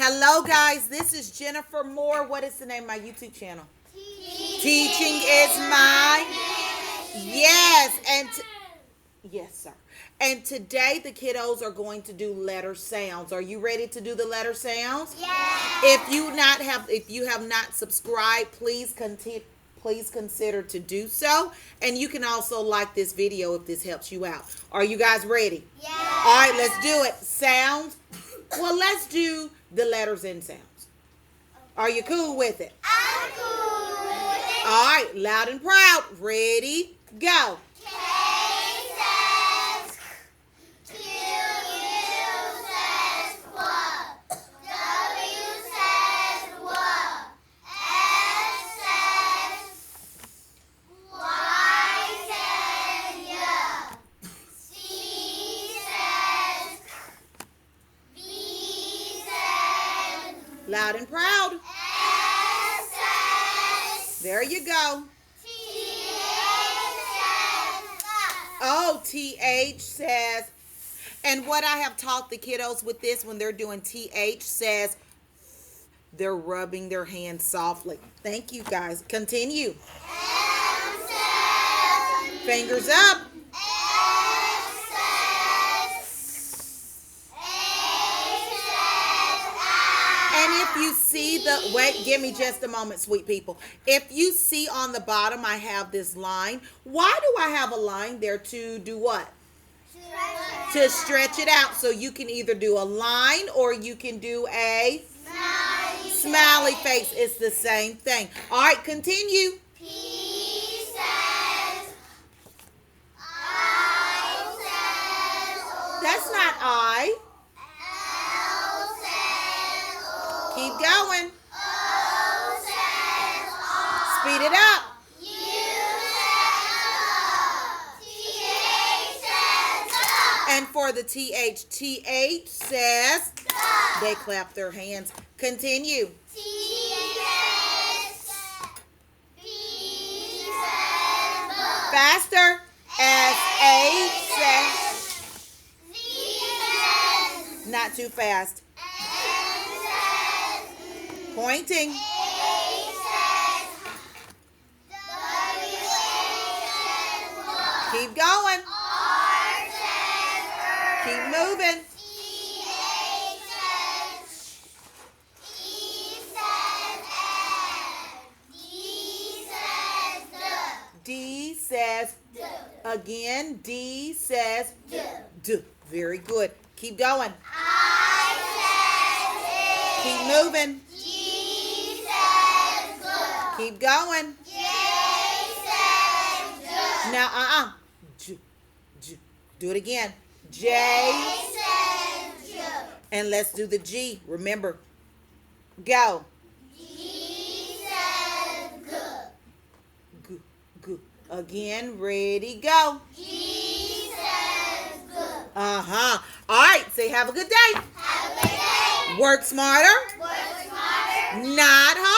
Hello, guys. This is Jennifer Moore. What is the name of my YouTube channel? Teaching is my. Yes, yes, sir. And today the kiddos are going to do letter sounds. Are you ready to do the letter sounds? Yeah. If you have not subscribed, please consider to do so. And you can also like this video if this helps you out. Are you guys ready? Yeah. All right, let's do it. Sounds. Well, let's do the letters and sounds. Are you cool with it? I'm cool with it. All right, loud and proud. Ready, go. K says Q, U says quack. W says what. S says Y says yeah. C says B says Loud and proud. S says There you go. Oh, TH says, and what I have taught the kiddos with this when they're doing TH says, they're rubbing their hands softly. Thank you, guys. Continue. Fingers up. And if you see the, wait, give me just a moment, sweet people. If you see on the bottom, I have this line. Why do I have a line there to do what? To stretch it out. So you can either do a line or you can do a smiley face. It's the same thing. All right, continue. P says I says That's not I. L says O. Keep going. O says R. Speed it up. U says T. says And for the TH says, they clap their hands. Continue. T says B says Faster. SH says, Z says not too fast. N says Pointing. A says W says what. Keep going. R says Keep moving. T says E says N. D says D says, D. again, D says, D. D. Very good. Keep going. I says Keep moving. G says good. Keep going. J says good. Now, J, J. Do it again. J. says J. And let's do the G. Remember. Go. G says good. G, G. Again. Ready. Go. G says good. Uh-huh. All right. Say have a good day. Have a good day. Work smarter. Work smarter. Not harder.